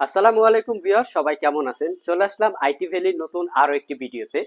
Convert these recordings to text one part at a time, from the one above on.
আসসালামু আলাইকুম ভিউয়ার্স, সবাই কেমন আছেন? চলে আসলাম আইটি ভ্যালির নতুন আরো একটি ভিডিওতে।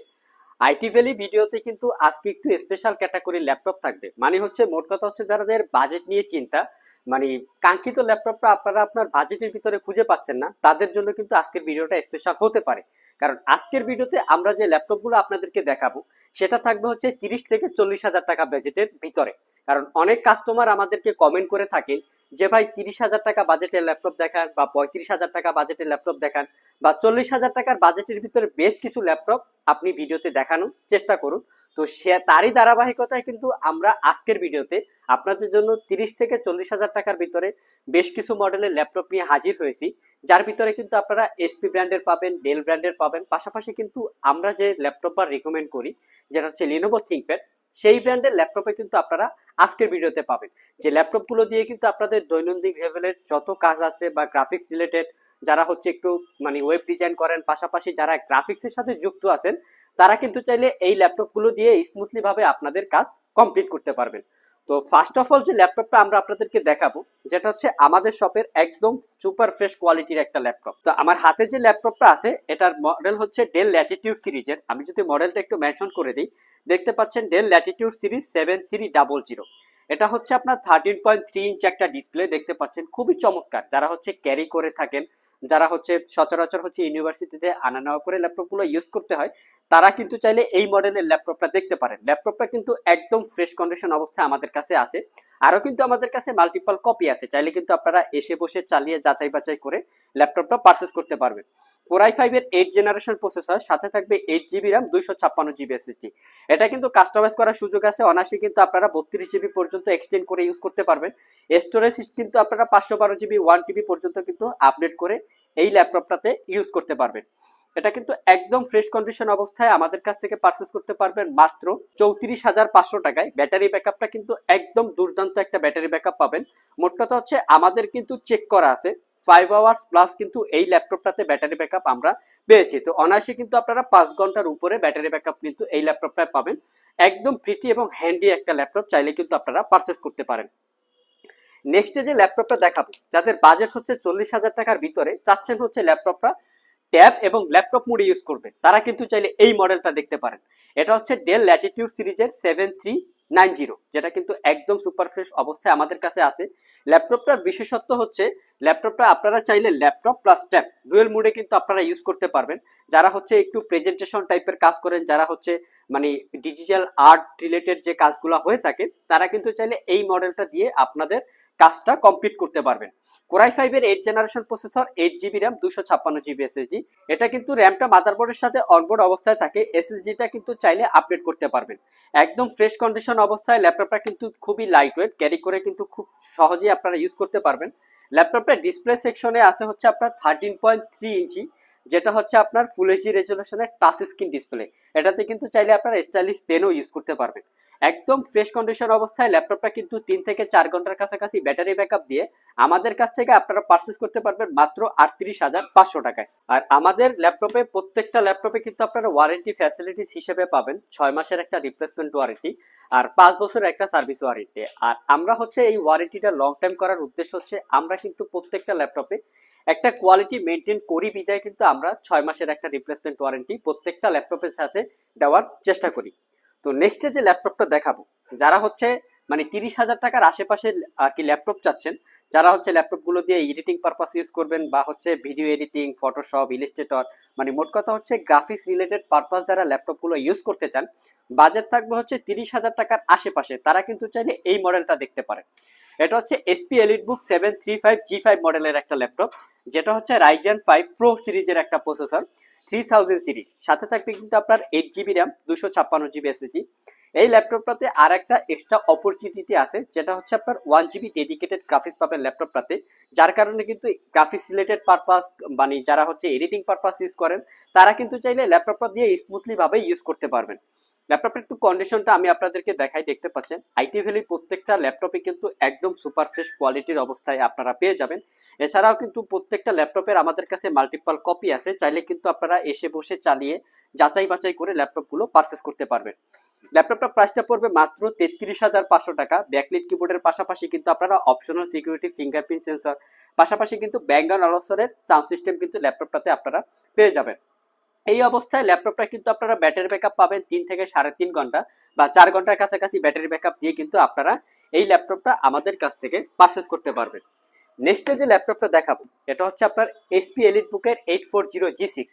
আইটি ভ্যালি ভিডিওতে কিন্তু আজকে একটু স্পেশাল ক্যাটাগরি ল্যাপটপ থাকবে। মানে হচ্ছে মোট কথা হচ্ছে যাদের বাজেট নিয়ে চিন্তা, মানে কাঙ্ক্ষিত ল্যাপটপটা আপনারা আপনার বাজেটের ভিতরে খুঁজে পাচ্ছেন না, তাদের জন্য কিন্তু আজকের ভিডিওটা স্পেশাল হতে পারে। কারণ আজকের ভিডিওতে আমরা যে ল্যাপটপগুলো আপনাদেরকে দেখাবো সেটা থাকবে হচ্ছে 30 থেকে 40 হাজার টাকা বাজেটের ভিতরে। কারণ অনেক কাস্টমার আমাদেরকে কমেন্ট করে থাকেন যে ভাই 30 হাজার টাকা বাজেটের ল্যাপটপ দেখান, বা 35 হাজার টাকা বাজেটের ল্যাপটপ দেখান, বা 40 হাজার টাকার বাজেটের ভিতরে বেশ কিছু ল্যাপটপ আপনি ভিডিওতে দেখানোর চেষ্টা করুন। তো সে তারই ধারাবাহিকতায় কিন্তু আমরা আজকের ভিডিওতে আপনাদের জন্য 30 থেকে 40 হাজার টাকার ভিতরে বেশ কিছু মডেলের ল্যাপটপ নিয়ে হাজির হয়েছি, যার ভিতরে কিন্তু আপনারা এসপি ব্র্যান্ডের পাবেন, ডেল ব্র্যান্ডের পাবেন, পাশাপাশি কিন্তু আমরা যে ল্যাপটপটা রিকমেন্ড করি যেটা হচ্ছে লিনোভো থিংকপ্যাড, সেই ব্র্যান্ডের ল্যাপটপে কিন্তু আপনারা আজকের ভিডিওতে পাবেন। যে ল্যাপটপগুলো দিয়ে কিন্তু আপনাদের দৈনন্দিন লেভেলের যত কাজ আছে বা গ্রাফিক্স রিলেটেড, যারা হচ্ছে একটু মানে ওয়েব ডিজাইন করেন, পাশাপাশি যারা গ্রাফিক্সের সাথে যুক্ত আছেন, তারা কিন্তু চাইলে এই ল্যাপটপগুলো দিয়ে স্মুথলি ভাবে আপনাদের কাজ কমপ্লিট করতে পারবেন। তো ফার্স্ট অফ অল যে ল্যাপটপটা আমরা আপনাদেরকে দেখাবো, যেটা হচ্ছে আমাদের শপের একদম সুপার ফ্রেশ কোয়ালিটির একটা ল্যাপটপ। তো আমার হাতে যে ল্যাপটপটা আছে এটার মডেল হচ্ছে ডেল ল্যাটিটিউড সিরিজের। আমি যদি মডেলটা একটু মেনশন করে দিই, দেখতে পাচ্ছেন ডেল ল্যাটিটিউড সিরিজ 7300। এটা হচ্ছে আপনার 13.3 ইঞ্চ একটা ডিসপ্লে দেখতে পাচ্ছেন, খুবই চমৎকার। যারা হচ্ছে ক্যারি করে থাকেন, যারা হচ্ছে সচরাচর হচ্ছে ইউনিভার্সিটিতে আনা নেওয়া করে ল্যাপটপগুলো ইউজ করতে হয়, তারা কিন্তু চাইলে এই মডেলের ল্যাপটপটা দেখতে পারেন। ল্যাপটপটা কিন্তু একদম ফ্রেশ কন্ডিশন অবস্থায় আমাদের কাছে আছে। আরও কিন্তু আমাদের কাছে মাল্টিপল কপি আছে, চাইলে কিন্তু আপনারা এসে বসে চালিয়ে যাচাই বাছাই করে ল্যাপটপটা পারচেস করতে পারবেন। কোরাই 5 এর 8 জেনারেশন প্রসেসর, সাথে থাকবে 8 জিবি র্যাম, 256 জিবি এসএসডি। এটা কিন্তু কাস্টমাইজ করার সুযোগ আছে, অনায়াসে কিন্তু আপনারা 32 জিবি পর্যন্ত এক্সটেন্ড করে ইউজ করতে পারবেন। স্টোরেজ কিন্তু আপনারা 512 জিবি 1 টিবি পর্যন্ত কিন্তু আপডেট করে এই ল্যাপটপটাতে ইউজ করতে পারবেন। এটা কিন্তু একদম ফ্রেশ কন্ডিশন অবস্থায় আমাদের কাছ থেকে পারচেস করতে পারবেন মাত্র 34,500 টাকায়। ব্যাটারি ব্যাকআপটা কিন্তু একদম দুর্দান্ত একটা ব্যাটারি ব্যাকআপ পাবেন। মোট কথা হচ্ছে আমাদের কিন্তু চেক করা আছে 5 আওয়ার্স প্লাস কিন্তু এই ল্যাপটপটাতে ব্যাটারি ব্যাকআপ আমরা পেয়েছি। তো অনায়াসে কিন্তু আপনারা 5 ঘন্টার উপরে ব্যাটারি ব্যাকআপ কিন্তু এই ল্যাপটপটায় পাবেন। একদম প্রিটি এবং হ্যান্ডি একটা ল্যাপটপ, চাইলে কিন্তু আপনারা পারচেস করতে পারেন। নেক্সটে যে ল্যাপটপটা দেখাবো, যাদের বাজেট হচ্ছে 40 হাজার টাকার ভিতরে, চাচ্ছেন হচ্ছে ল্যাপটপটা ট্যাব এবং ল্যাপটপ মোডে ইউজ করবেন, তারা কিন্তু চাইলে এই মডেলটা দেখতে পারেন। এটা হচ্ছে ডেল ল্যাটিটিউড সিরিজের 7390, যেটা কিন্তু একদম সুপার ফ্রেশ অবস্থায় আমাদের কাছে আছে। ল্যাপটপটার বিশেষত্ব হচ্ছে ল্যাপটপটা আপনারা চাইলে ল্যাপটপ প্লাস ট্যাব ডুয়েল মোডে কিন্তু আপনারা ইউজ করতে পারবেন। যারা হচ্ছে একটু প্রেজেন্টেশন টাইপের কাজ করেন, যারা হচ্ছে মানে ডিজিটাল আর্ট রিলেটেড যে কাজগুলো হয়ে থাকে, তারা কিন্তু চাইলে এই মডেলটা দিয়ে আপনাদের কাজটা কমপ্লিট করতে পারবেন। কোরাই 5 এর 8 generation processor, 8 GB RAM, 256 GB SSD. এটা কিন্তু র্যামটা মাদারবোর্ডের সাথে অনবোর্ড অবস্থায় থাকে, এসএসডিটা কিন্তু চাইলে আপডেট করতে পারবেন। একদম ফ্রেশ কন্ডিশন অবস্থায় ল্যাপটপটা কিন্তু খুবই লাইট ওয়েট, ক্যারি করে কিন্তু খুব সহজেই আপনারা ইউজ করতে পারবেন। ল্যাপটপটা ডিসপ্লে সেকশনে আছে হচ্ছে আপনার 13.3 ইঞ্চি, যেটা হচ্ছে আপনার ফুল এইচডি রেজলিউশনের টাচ স্ক্রিন ডিসপ্লে। এটাতে কিন্তু চাইলে আপনারা স্টাইলিশ পেনও ইউজ করতে পারবেন। একদম ফ্রেশ কন্ডিশন অবস্থায় ল্যাপটপটা কিন্তু 3 থেকে 4 ঘন্টার কাছাকাছি ব্যাটারি ব্যাকআপ দিয়ে আমাদের কাছ থেকে আপনারা পারচেস করতে পারবেন মাত্র 38,500 টাকায়। আর আমাদের ল্যাপটপে প্রত্যেকটা ল্যাপটপে কিন্তু আপনারা ওয়ারেন্টি ফ্যাসিলিটিস হিসেবে পাবেন 6 মাসের একটা রিপ্লেসমেন্ট ওয়ারেন্টি আর 5 বছরের একটা সার্ভিস ওয়ারেন্টি। আর আমরা হচ্ছে এই ওয়ারেন্টিটা লং টাইম করার উদ্দেশ্য হচ্ছে আমরা কিন্তু প্রত্যেকটা ল্যাপটপে একটা কোয়ালিটি মেনটেন করি, বিদায় কিন্তু আমরা 6 মাসের একটা রিপ্লেসমেন্ট ওয়ারেন্টি প্রত্যেকটা ল্যাপটপের সাথে দেওয়ার চেষ্টা করি। তো নেক্সটে যে ল্যাপটপটা দেখাবো, যারা হচ্ছে মানে 30 হাজার টাকার আশেপাশে আর কি ল্যাপটপ চাচ্ছেন, যারা হচ্ছে ল্যাপটপগুলো দিয়ে এডিটিং পারপাস ইউজ করবেন, বা হচ্ছে ভিডিও এডিটিং, ফটোশপ, ইলাস্ট্রেটর, মানে মোট কথা হচ্ছে গ্রাফিক্স রিলেটেড পারপাস যারা ল্যাপটপগুলো ইউজ করতে চান, বাজেট থাকবে হচ্ছে 30 হাজার টাকার আশেপাশে, তারা কিন্তু চাইলে এই মডেলটা দেখতে পারেন। এটা হচ্ছে এসপি এলিটবুক 735G5 মডেলের একটা ল্যাপটপ, যেটা হচ্ছে রাইজেন 5 প্রো সিরিজের একটা প্রসেসর, 3000 সিরিজ। সাথে থাকবে কিন্তু আপনার 8 জিবি র্যাম, 256 জিবি এসএসডি। এই ল্যাপটপটাতে আর একটা এক্সট্রা অপরচুনিটি আছে, যেটা হচ্ছে আপনার 1 জিবি ডেডিকেটেড গ্রাফিক্স পাবেন ল্যাপটপটাতে, যার কারণে কিন্তু গ্রাফিক্স রিলেটেড পারপাস মানে যারা হচ্ছে এডিটিং পারপাস ইউজ করেন, তারা কিন্তু চাইলে ল্যাপটপটা দিয়ে স্মুথলি ভাবে ইউজ করতে পারবেন। ল্যাপটপের একটু কন্ডিশনটা আমি আপনাদেরকে দেখাই, দেখতে পাচ্ছেন আইটি ভ্যালি প্রত্যেকটা ল্যাপটপে কিন্তু একদম সুপার ফ্রেশ কোয়ালিটির অবস্থায় আপনারা পেয়ে যাবেন। এছাড়াও কিন্তু প্রত্যেকটা ল্যাপটপের আমাদের কাছে মাল্টিপল কপি আছে, চাইলে কিন্তু আপনারা এসে বসে চালিয়ে যাচাই বাছাই করে ল্যাপটপগুলো পারচেস করতে পারবেন। ল্যাপটপটার প্রাইসটা পড়বে মাত্র 33,500 টাকা। ব্যাকলিট কিবোর্ডের পাশাপাশি কিন্তু আপনারা অপশনাল সিকিউরিটি ফিঙ্গারপ্রিন্ট সেন্সর, পাশাপাশি কিন্তু ব্যাং অ্যান্ড অলসরের সাউন্ড সিস্টেম কিন্তু ল্যাপটপটাতে আপনারা পেয়ে যাবেন। এই অবস্থায় ল্যাপটপটা কিন্তু আপনারা ব্যাটারি ব্যাকআপ পাবেন 3 থেকে 3.5 ঘন্টা বা 4 ঘন্টার কাছাকাছি ব্যাটারি ব্যাকআপ দিয়ে কিন্তু আপনারা এই ল্যাপটপটা আমাদের কাছ থেকে পারচেস করতে পারবেন। নেক্সটে যে ল্যাপটপটা দেখাবো এটা হচ্ছে আপনার এইচপি এলিটবুকের 840G6,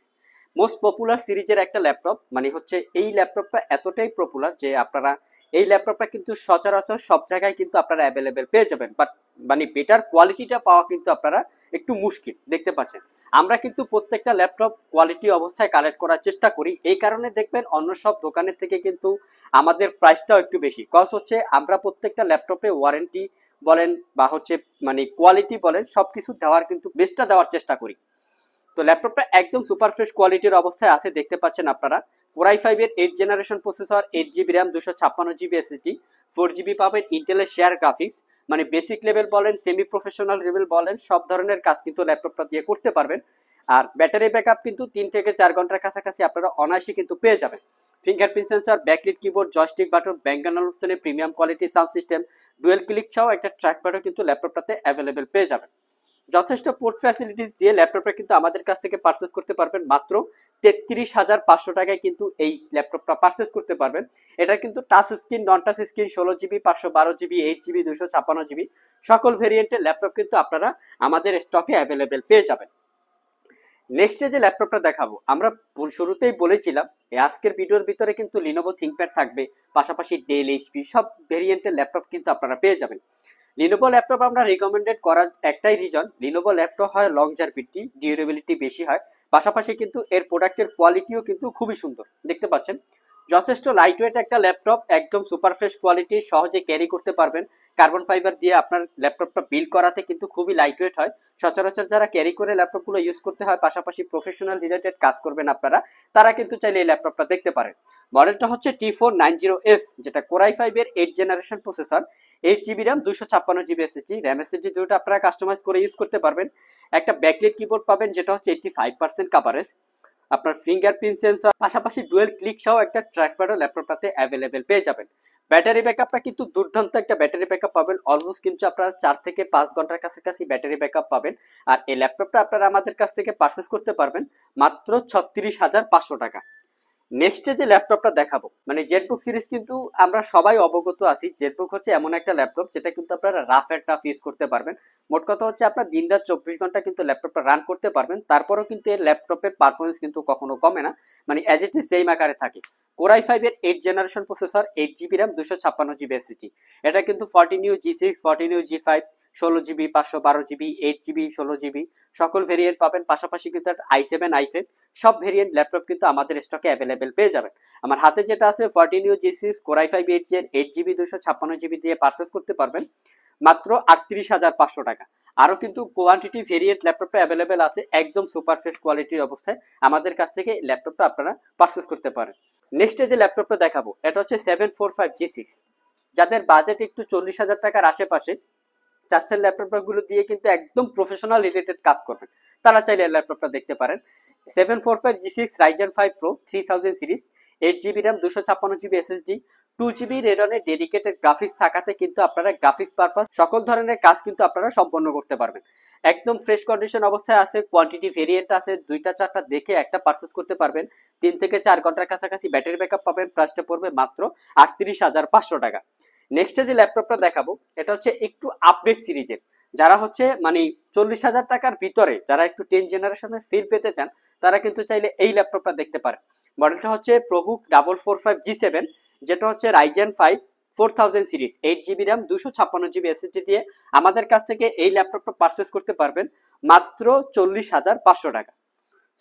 মোস্ট পপুলার সিরিজের একটা ল্যাপটপ। মানে হচ্ছে এই ল্যাপটপটা এতটাই পপুলার যে আপনারা এই ল্যাপটপটা কিন্তু সচরাচর সব জায়গায় কিন্তু আপনারা অ্যাভেলেবেল পেয়ে যাবেন, বাট মানে বেটার কোয়ালিটিটা পাওয়া কিন্তু আপনারা একটু মুশকিল। দেখতে পাচ্ছেন আমরা কিন্তু প্রত্যেকটা ল্যাপটপ কোয়ালিটি অবস্থায় কালেক্ট করার চেষ্টা করি, এই কারণে দেখবেন অন্য সব দোকানের থেকে কিন্তু আমাদের প্রাইসটাও একটু বেশি। কজ হচ্ছে আমরা প্রত্যেকটা ল্যাপটপে ওয়ারেন্টি বলেন বা হচ্ছে মানে কোয়ালিটি বলেন সবকিছু দেওয়ার কিন্তু বেস্টটা দেওয়ার চেষ্টা করি। তো ল্যাপটপটা একদম সুপার ফ্রেশ কোয়ালিটির অবস্থায় আছে, দেখতে পাচ্ছেন আপনারা। Core i5 এর 8 generation processor, 8GB RAM, 256GB SSD, 4GB পাবেন ইন্টেলের শেয়ার গ্রাফিক্স। মানে বেসিক লেভেল বলেন, সেমি প্রফেশনাল লেভেল বলেন, সব ধরনের কাজ কিন্তু ল্যাপটপটা দিয়ে করতে পারবেন। আর ব্যাটারি ব্যাকআপ কিন্তু 3 থেকে 4 ঘন্টার কাছাকাছি আপনারা অনায়াসে কিন্তু পেয়ে যাবেন। Fingerprint sensor, backlit keyboard, joystick button, Bang and অলসরের premium quality sound system, dual click সহ একটা ট্র্যাক প্যাডও কিন্তু ল্যাপটপটাতে অ্যাভেলেবেল পেয়ে যাবেন। যথেষ্ট পোর্ট ফ্যাসিলিটিস দিয়ে ল্যাপটপটা কিন্তু আমাদের কাছ থেকে পারচেস করতে পারবেন মাত্র 33,500 টাকায় কিন্তু এই ল্যাপটপটা পারচেস করতে পারবেন। এটা কিন্তু টাচ স্ক্রিন, নন touch screen, 16GB, 512GB, 8GB, 256GB সকল ভেরিয়েন্টের ল্যাপটপ কিন্তু আপনারা আমাদের স্টকে অ্যাভেলেবেল পেয়ে যাবেন। নেক্সট যে ল্যাপটপটা দেখাবো আমরা শুরুতেই বলেছিলাম আজকের ভিডিওর ভিতরে কিন্তু লিনোভো থিংকপ্যাড থাকবে, পাশাপাশি ডেল, এইচপি সব ভেরিয়েন্টের ল্যাপটপ কিন্তু আপনারা পেয়ে যাবেন। লিনোভো ল্যাপটপ আমরা রিকমেন্ডেড করার একটাই রিজন, লিনোভো ল্যাপটপ হয় লং জারবিটি, ডিউরেবিলিটি বেশি হয়, পাশাপাশি কিন্তু এর প্রোডাক্টের কোয়ালিটিও কিন্তু খুবই সুন্দর। দেখতে পাচ্ছেন যথেষ্ট লাইট ওয়েট একটা ল্যাপটপ, একদম সুপার ফ্রেশ কোয়ালিটি, সহজে ক্যারি করতে পারবেন। কার্বন ফাইবার দিয়ে আপনার ল্যাপটপটা বিল্ড করাতে কিন্তু খুবই লাইট ওয়েট হয়। সচরাচর যারা ক্যারি করে ল্যাপটপগুলো ইউজ করতে হয়, পাশাপাশি প্রফেশনাল রিলেটেড কাজ করবেন আপনারা, তারা কিন্তু চাইলে এই ল্যাপটপটা দেখতে পারেন। মডেলটা হচ্ছে T490S, যেটা Core i5 এর 8 generation processor, 8GB RAM, 256GB SSD, RAM SSD দুটো আপনারা কাস্টমাইজ করে ইউজ করতে পারবেন। একটা ব্যাকলিট কিবোর্ড পাবেন যেটা হচ্ছে 85% কভারেজ, আপনার ফিঙ্গারপ্রিন্ট সেন্সর, পাশাপাশি ডুয়েল ক্লিক সহ একটা ট্র্যাক প্যাডও ল্যাপটপটাতে অ্যাভেলেবেল পেয়ে যাবেন। ব্যাটারি ব্যাকআপটা কিন্তু দুর্দান্ত একটা ব্যাটারি ব্যাকআপ পাবেন, অলমোস্ট কিন্তু আপনারা 4 থেকে 5 ঘন্টার কাছাকাছি ব্যাটারি ব্যাকআপ পাবেন। আর এই ল্যাপটপটা আপনারা আমাদের কাছ থেকে পারচেস করতে পারবেন মাত্র 36,500 টাকা। নেক্সটে যে ল্যাপটপটা দেখাবো মানে জেটবুক সিরিজ, কিন্তু আমরা সবাই অবগত আছি জেটবুক হচ্ছে এমন একটা ল্যাপটপ যেটা কিন্তু আপনারা রাফ অ্যান্ড টাফ ইউজ করতে পারবেন। মোট কথা হচ্ছে আপনার দিন রাত 24 ঘন্টা কিন্তু ল্যাপটপটা রান করতে পারবেন, তারপরেও কিন্তু এর ল্যাপটপের পারফরমেন্স কিন্তু কখনো কমে না, মানে অ্যাজ ইট ইজ সেম আকারে থাকে। Core i5 এর 8 generation processor, 8GB RAM, 256GB SSD, এটা কিন্তু 14U G6, 14U G5, 16GB, 512GB, 8GB, 16GB সকল ভেরিয়েন্ট পাবেন। পাশাপাশি কিন্তু i7, i5 সব ভেরিয়েন্ট ল্যাপটপ কিন্তু আমাদের স্টকে অ্যাভেলেবেল পেয়ে যাবেন। আমার হাতে যেটা আছে 14U G6 Core i5 8 Gen, 8GB, 256GB দিয়ে পারচেস করতে পারবেন মাত্র 38,500 টাকা। আরও কিন্তু কোয়ান্টিটি ভেরিয়েন্ট ল্যাপটপটা অ্যাভেলেবেল আছে, একদম সুপার ফ্রেশ কোয়ালিটির অবস্থায় আমাদের কাছ থেকে ল্যাপটপটা আপনারা পারচেস করতে পারেন। নেক্সট যে ল্যাপটপটা দেখাবো এটা হচ্ছে 745G6, যাদের বাজেট একটু 40,000 টাকার আশেপাশে চাচ্ছেন ল্যাপটপগুলো দিয়ে কিন্তু একদম প্রফেশনাল রিলেটেড কাজ করবেন, তারা চাইলে ল্যাপটপটা দেখতে পারেন। 745G6 Ryzen 5 Pro 3000 series, 8GB RAM, 256GB SSD, 2GB রেডনের ডেডিকেটেড গ্রাফিক্স থাকাতে কিন্তু আপনারা গ্রাফিক্স পারপাস সকল ধরনের কাজ কিন্তু আপনারা সম্পন্ন করতে পারবেন। একদম ফ্রেশ কন্ডিশন অবস্থায় আছে, কোয়ান্টিটি ভেরিয়েন্ট আছে, 2টা 4টা দেখে একটা পারচেস করতে পারবেন। 3 থেকে 4 ঘন্টার কাছাকাছি ব্যাটারি ব্যাকআপ পাবেন, প্রাইসটা পড়বে মাত্র 38,500 টাকা। নেক্সট যে ল্যাপটপটা দেখাবো এটা হচ্ছে একটু আপডেট সিরিজের, যারা হচ্ছে মানে 40,000 টাকার ভিতরে যারা একটু 10 জেনারেশনের ফিল পেতে চান, তারা কিন্তু চাইলে এই ল্যাপটপটা দেখতে পারেন। মডেলটা হচ্ছে প্রবুক 445G7, যেটা হচ্ছে Ryzen 5 4000 series, 8GB RAM, 256GB SSD দিয়ে আমাদের কাছ থেকে এই ল্যাপটপটা পারচেস করতে পারবেন মাত্র 40,500 টাকা।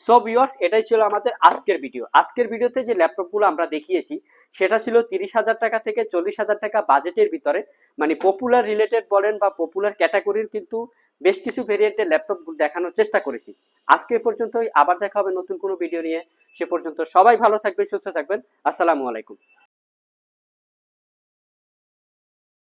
সো ভিউয়ার্স, এটাই ছিল আমাদের আজকের ভিডিও। আজকের ভিডিওতে যে ল্যাপটপগুলো আমরা দেখিয়েছি সেটা ছিল 30,000 টাকা থেকে 40,000 টাকা বাজেটের ভিতরে, মানে পপুলার রিলেটেড বলেন বা পপুলার ক্যাটাগরির কিন্তু বেশ কিছু ভেরিয়েন্টের ল্যাপটপ দেখানোর চেষ্টা করেছি। আজকে পর্যন্তই, আবার দেখা হবে নতুন কোনো ভিডিও নিয়ে। সে পর্যন্ত সবাই ভালো থাকবেন, সুস্থ থাকবেন। আসসালামু আলাইকুম।